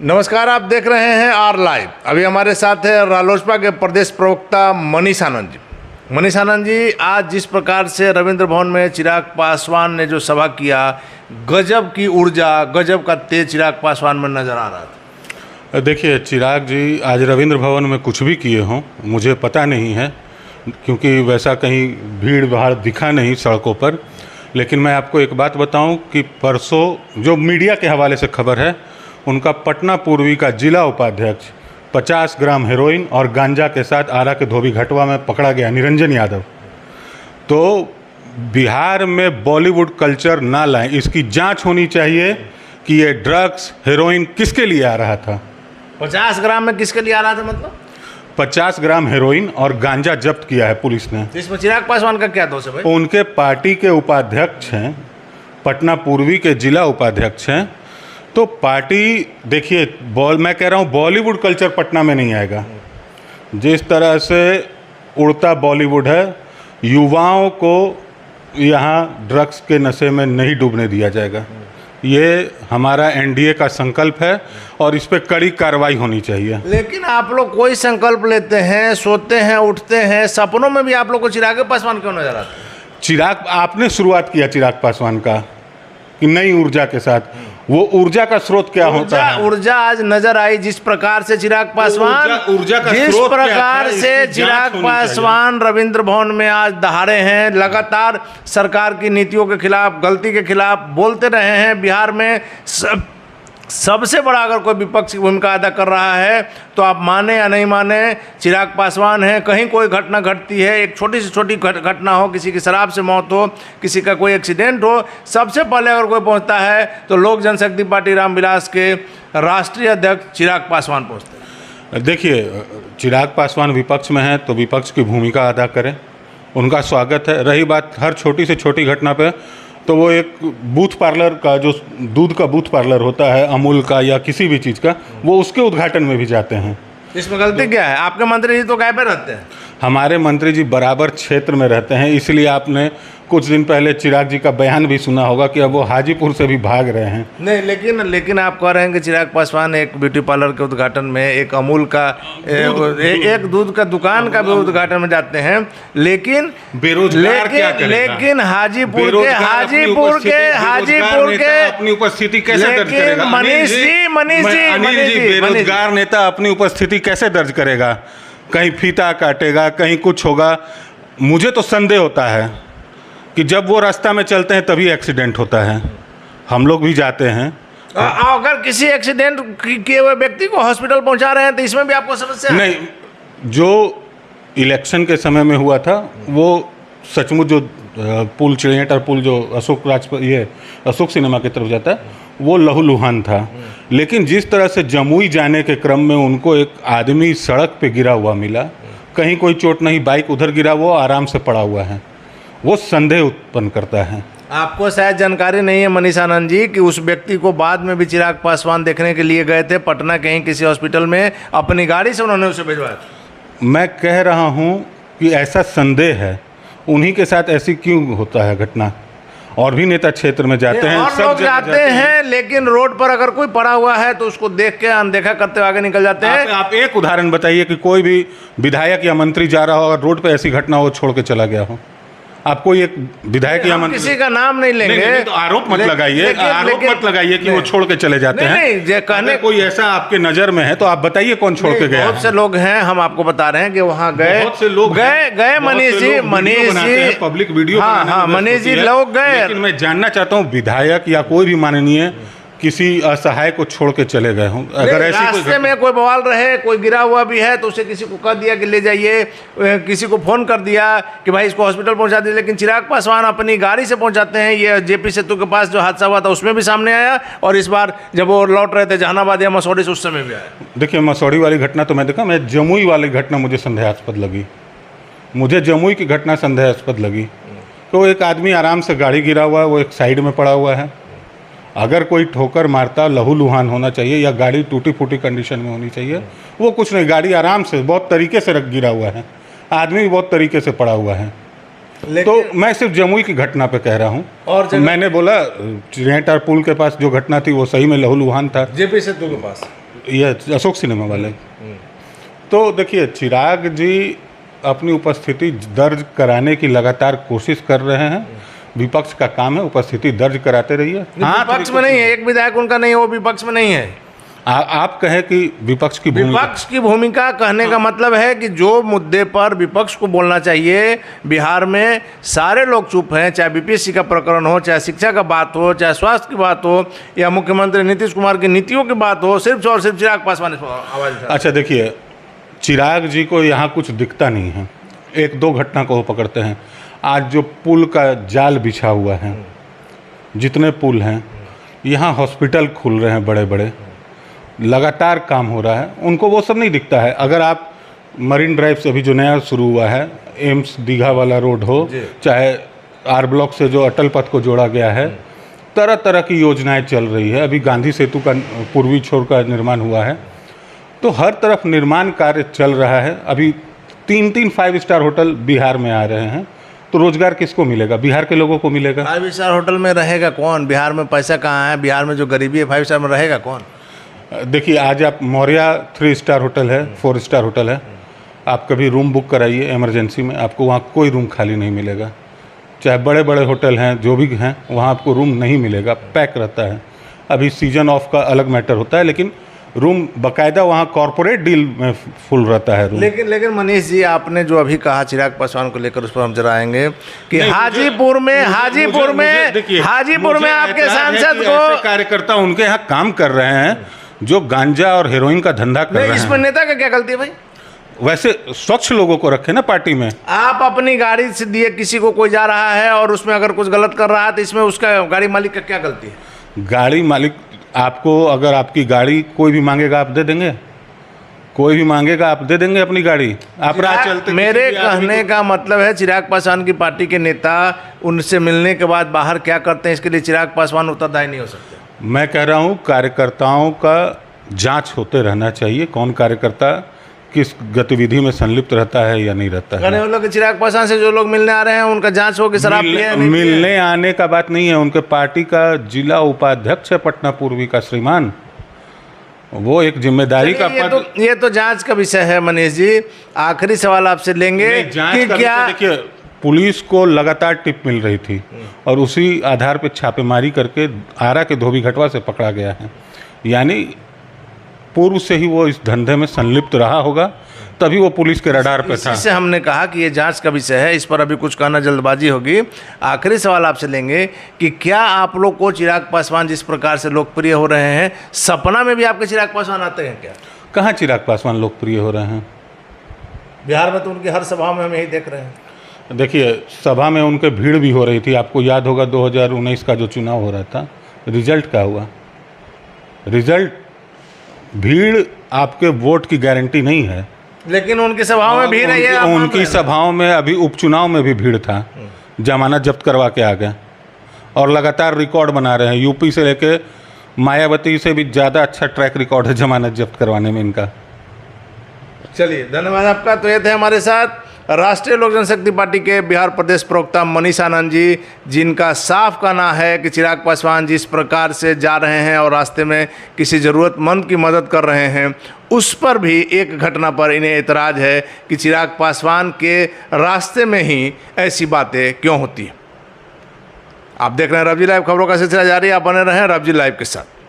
नमस्कार, आप देख रहे हैं आर लाइव। अभी हमारे साथ है रालोसपा के प्रदेश प्रवक्ता मनीष आनंद जी। मनीष आनंद जी, आज जिस प्रकार से रविंद्र भवन में चिराग पासवान ने जो सभा किया, गजब की ऊर्जा, गजब का तेज चिराग पासवान में नजर आ रहा था। देखिए, चिराग जी आज रविंद्र भवन में कुछ भी किए हों मुझे पता नहीं है, क्योंकि वैसा कहीं भीड़ भाड़ दिखा नहीं सड़कों पर। लेकिन मैं आपको एक बात बताऊं कि परसों जो मीडिया के हवाले से खबर है, उनका पटना पूर्वी का जिला उपाध्यक्ष 50 ग्राम हेरोइन और गांजा के साथ आरा के धोबी घटवा में पकड़ा गया, निरंजन यादव। तो बिहार में बॉलीवुड कल्चर ना लाएं, इसकी जांच होनी चाहिए कि ये ड्रग्स हेरोइन किसके लिए आ रहा था। 50 ग्राम में किसके लिए आ रहा था? मतलब 50 ग्राम हेरोइन और गांजा जब्त किया है पुलिस ने। इसमें चिराग पासवान का क्या दोष है भाई? उनके पार्टी के उपाध्यक्ष हैं, पटना पूर्वी के जिला उपाध्यक्ष हैं। तो पार्टी, देखिए, मैं कह रहा हूँ बॉलीवुड कल्चर पटना में नहीं आएगा। जिस तरह से उड़ता बॉलीवुड है, युवाओं को यहाँ ड्रग्स के नशे में नहीं डूबने दिया जाएगा। ये हमारा एनडीए का संकल्प है और इस पर कड़ी कार्रवाई होनी चाहिए। लेकिन आप लोग कोई संकल्प लेते हैं, सोते हैं, उठते हैं, सपनों में भी आप लोग को चिराग पासवान क्यों नजर आता है? चिराग, आपने शुरुआत किया चिराग पासवान का कि नई ऊर्जा के साथ। वो ऊर्जा का स्रोत क्या होता है? ऊर्जा आज नजर आई जिस प्रकार से चिराग पासवान, ऊर्जा का जिस स्रोत प्रकार से चिराग पासवान रविंद्र भवन में आज दहाड़े हैं, लगातार सरकार की नीतियों के खिलाफ, गलती के खिलाफ बोलते रहे हैं। बिहार में सबसे बड़ा अगर कोई विपक्ष की भूमिका अदा कर रहा है तो आप माने या नहीं माने, चिराग पासवान है। कहीं कोई घटना घटती है, एक छोटी से छोटी घटना हो, किसी की शराब से मौत हो, किसी का कोई एक्सीडेंट हो, सबसे पहले अगर कोई पहुंचता है तो लोक जनशक्ति पार्टी रामविलास के राष्ट्रीय अध्यक्ष चिराग पासवान पहुंचते हैं। देखिए, चिराग पासवान विपक्ष में है तो विपक्ष की भूमिका अदा करें, उनका स्वागत है। रही बात हर छोटी से छोटी घटना पे, तो वो एक बूथ पार्लर का, जो दूध का बूथ पार्लर होता है अमूल का या किसी भी चीज़ का, वो उसके उद्घाटन में भी जाते हैं। इसमें गलती क्या है? आपके मंत्री जी तो गाय पे रहते हैं। हमारे मंत्री जी बराबर क्षेत्र में रहते हैं, इसलिए आपने कुछ दिन पहले चिराग जी का बयान भी सुना होगा कि अब वो हाजीपुर से भी भाग रहे हैं। नहीं, लेकिन आप कह रहे हैं कि चिराग पासवान एक ब्यूटी पार्लर के उद्घाटन में, एक अमूल का, एक दूध का दुकान का भी उद्घाटन में जाते हैं। लेकिन बेरोजगार क्या करेगा? लेकिन हाजीपुर के अपनी उपस्थिति कैसे दर्ज करेगा? मनीष जी, बेरोजगार नेता अपनी उपस्थिति कैसे दर्ज करेगा? कहीं फीता काटेगा, कहीं कुछ होगा। मुझे तो संदेह होता है कि जब वो रास्ता में चलते हैं तभी एक्सीडेंट होता है। हम लोग भी जाते हैं। अगर किसी एक्सीडेंट किए हुए व्यक्ति को हॉस्पिटल पहुंचा रहे हैं तो इसमें भी आपको समस्या नहीं। जो इलेक्शन के समय में हुआ था, वो सचमुच जो पुल, चिड़ियाटर पुल जो अशोक सिनेमा की तरफ जाता है, वो लहूलुहान था। लेकिन जिस तरह से जमुई जाने के क्रम में उनको एक आदमी सड़क पे गिरा हुआ मिला, कहीं कोई चोट नहीं, बाइक उधर गिरा, वो आराम से पड़ा हुआ है, वो संदेह उत्पन्न करता है। आपको शायद जानकारी नहीं है मनीष आनंद जी कि उस व्यक्ति को बाद में भी चिराग पासवान देखने के लिए गए थे पटना, कहीं किसी हॉस्पिटल में, अपनी गाड़ी से उन्होंने उसे भिजवाया था। मैं कह रहा हूँ कि ऐसा संदेह है, उन्हीं के साथ ऐसी क्यों होता है घटना? और भी नेता क्षेत्र में जाते हैं, सब लोग जाते हैं, लेकिन रोड पर अगर कोई पड़ा हुआ है तो उसको देख के अनदेखा करते हुए आगे निकल जाते हैं। आप एक उदाहरण बताइए कि कोई भी विधायक या मंत्री जा रहा हो और रोड पे ऐसी घटना हो, छोड़ के चला गया हो। आप कोई एक विधायक या मंत्री, किसी का नाम नहीं लेंगे, नहीं, तो आरोप मत लगाइए, मत लगाइए कि वो छोड़ के चले जाते हैं। नहीं, कहने कोई ऐसा आपके नजर में है तो आप बताइए कौन छोड़ के गया। बहुत से लोग हैं, हम आपको बता रहे हैं कि वहाँ गए, बहुत से लोग गए मनीष जी, पब्लिक वीडियो, हाँ, मनीष जी, लोग गए। लेकिन मैं जानना चाहता हूँ, विधायक या कोई भी माननीय किसी असहाय को छोड़ के चले गए हों, अगर ऐसी रास्ते में कोई बवाल रहे, कोई गिरा हुआ भी है तो उसे किसी को कह दिया कि ले जाइए, किसी को फ़ोन कर दिया कि भाई इसको हॉस्पिटल पहुंचा दीजिए, लेकिन चिराग पासवान अपनी गाड़ी से पहुंचाते हैं। ये जेपी सेतु के पास जो हादसा हुआ था उसमें भी सामने आया, और इस बार जब वो लौट रहे थे जहानाबाद या मसौड़ी से, उस समय भी आया। देखिए, मसौड़ी वाली घटना तो मैं देखा, मैं जमुई वाली घटना मुझे संदेहास्पद लगी। मुझे जमुई की घटना संदेहास्पद लगी। तो एक आदमी आराम से, गाड़ी गिरा हुआ है, वो एक साइड में पड़ा हुआ है। अगर कोई ठोकर मारता, लहूलुहान होना चाहिए या गाड़ी टूटी फूटी कंडीशन में होनी चाहिए। वो कुछ नहीं, गाड़ी आराम से बहुत तरीके से गिरा हुआ है, आदमी भी बहुत तरीके से पड़ा हुआ है। तो मैं सिर्फ जमुई की घटना पे कह रहा हूँ। और मैंने बोला चिड़ियाटार पुल के पास जो घटना थी वो सही में लहूलुहान था। जेपी सेतु के पास ये अशोक सिनेमा वाले। तो देखिए, चिराग जी अपनी उपस्थिति दर्ज कराने की लगातार कोशिश कर रहे हैं। विपक्ष का काम है उपस्थिति दर्ज कराते रहिए। हाँ, विपक्ष में नहीं है, एक विधायक उनका नहीं है, वो विपक्ष में नहीं है। आप कहें कि विपक्ष की भूमिका, विपक्ष की भूमिका कहने का मतलब है कि जो मुद्दे पर विपक्ष को बोलना चाहिए, बिहार में सारे लोग चुप हैं, चाहे बीपीएससी का प्रकरण हो, चाहे शिक्षा का बात हो, चाहे स्वास्थ्य की बात हो, या मुख्यमंत्री नीतीश कुमार की नीतियों की बात हो, सिर्फ और सिर्फ चिराग पासवान आवाज उठाते हैं। अच्छा देखिए, चिराग जी को यहाँ कुछ दिखता नहीं है। एक दो घटना को वो पकड़ते हैं। आज जो पुल का जाल बिछा हुआ है, जितने पुल हैं, यहाँ हॉस्पिटल खुल रहे हैं बड़े बड़े, लगातार काम हो रहा है, उनको वो सब नहीं दिखता है। अगर आप मरीन ड्राइव से अभी जो नया शुरू हुआ है, एम्स दीघा वाला रोड हो, चाहे आर ब्लॉक से जो अटल पथ को जोड़ा गया है, तरह तरह की योजनाएं चल रही है। अभी गांधी सेतु का पूर्वी छोर का निर्माण हुआ है, तो हर तरफ निर्माण कार्य चल रहा है। अभी 3-3 5 स्टार होटल बिहार में आ रहे हैं, तो रोजगार किसको मिलेगा? बिहार के लोगों को मिलेगा। 5 स्टार होटल में रहेगा कौन? बिहार में पैसा कहाँ है? बिहार में जो गरीबी है, 5 स्टार में रहेगा कौन? देखिए, आज आप मौर्या 3 स्टार होटल है, 4 स्टार होटल है, आप कभी रूम बुक कराइए इमरजेंसी में, आपको वहाँ कोई रूम खाली नहीं मिलेगा। चाहे बड़े बड़े होटल हैं, जो भी हैं, वहाँ आपको रूम नहीं मिलेगा, पैक रहता है। अभी सीजन ऑफ का अलग मैटर होता है, लेकिन रूम बाकायदा वहाँ कॉरपोरेट डील में फुल रहता है रूम। लेकिन मनीष जी, आपने जो अभी कहा चिराग पासवान को लेकर, उस पर हम जरा आएंगे कि हाजीपुर में आपके सांसद को, कार्यकर्ता उनके यहाँ काम कर रहे हैं जो गांजा और हेरोइन का धंधा कर रहे हैं। इसमें नेता का क्या गलती है भाई? वैसे स्वच्छ लोगों को रखे ना पार्टी में। आप अपनी गाड़ी से दिए किसी को, कोई जा रहा है और उसमें अगर कुछ गलत कर रहा है, तो इसमें उसका गाड़ी मालिक का क्या गलती है? गाड़ी मालिक आपको, अगर आपकी गाड़ी कोई भी मांगेगा आप दे देंगे? कोई भी मांगेगा आप दे देंगे अपनी गाड़ी? आप राह चलते, मेरे कहने का मतलब है, चिराग पासवान की पार्टी के नेता उनसे मिलने के बाद बाहर क्या करते हैं, इसके लिए चिराग पासवान उत्तरदायी नहीं हो सकते। मैं कह रहा हूँ कार्यकर्ताओं का जांच होते रहना चाहिए, कौन कार्यकर्ता किस गतिविधि में संलिप्त रहता है या नहीं रहता है। वो लोग चिराग पासवान से जो लोग मिलने आ रहे हैं, उनका जांच हो कि शराब पिए नहीं मिलने आने का बात नहीं है। उनके पार्टी का जिला उपाध्यक्ष है पटना पूर्वी का श्रीमान, वो एक जिम्मेदारी का पद। ये तो जांच का विषय है मनीष जी। आखिरी सवाल आपसे लेंगे कि क्या, देखिए, पुलिस को लगातार टिप मिल रही थी और उसी आधार पर छापेमारी करके आरा के धोबीघटवा से पकड़ा गया है। यानी पूर्व से ही वो इस धंधे में संलिप्त रहा होगा, तभी वो पुलिस के रडार पे था। इससे हमने कहा कि ये जांच का विषय है, इस पर अभी कुछ कहना जल्दबाजी होगी। आखिरी सवाल आपसे लेंगे कि क्या आप लोग को चिराग पासवान जिस प्रकार से लोकप्रिय हो रहे हैं, सपना में भी आपके चिराग पासवान आते हैं क्या? कहाँ चिराग पासवान लोकप्रिय हो रहे हैं? बिहार में तो उनकी हर सभा में हम यही देख रहे हैं। देखिए, सभा में उनके भीड़ भी हो रही थी। आपको याद होगा 2019 का जो चुनाव हो रहा था, रिजल्ट क्या हुआ? रिजल्ट, भीड़ आपके वोट की गारंटी नहीं है, लेकिन उनकी सभाओं में भीड़ है। उनकी सभाओं में अभी उपचुनाव में भी भीड़ था, जमानत जब्त करवा के आ गए और लगातार रिकॉर्ड बना रहे हैं। यूपी से लेके मायावती से भी ज़्यादा अच्छा ट्रैक रिकॉर्ड है जमानत जब्त करवाने में इनका। चलिए, धन्यवाद आपका। तो ये थे हमारे साथ राष्ट्रीय लोक जनशक्ति पार्टी के बिहार प्रदेश प्रवक्ता मनीष आनंद जी, जिनका साफ कहना है कि चिराग पासवान जिस प्रकार से जा रहे हैं और रास्ते में किसी ज़रूरतमंद की मदद कर रहे हैं, उस पर भी एक घटना पर इन्हें एतराज़ है कि चिराग पासवान के रास्ते में ही ऐसी बातें क्यों होती हैं। आप देख रहे हैं रब जी लाइव, खबरों का सिलसिला जारी, आप बने रहें रब जी लाइव के साथ।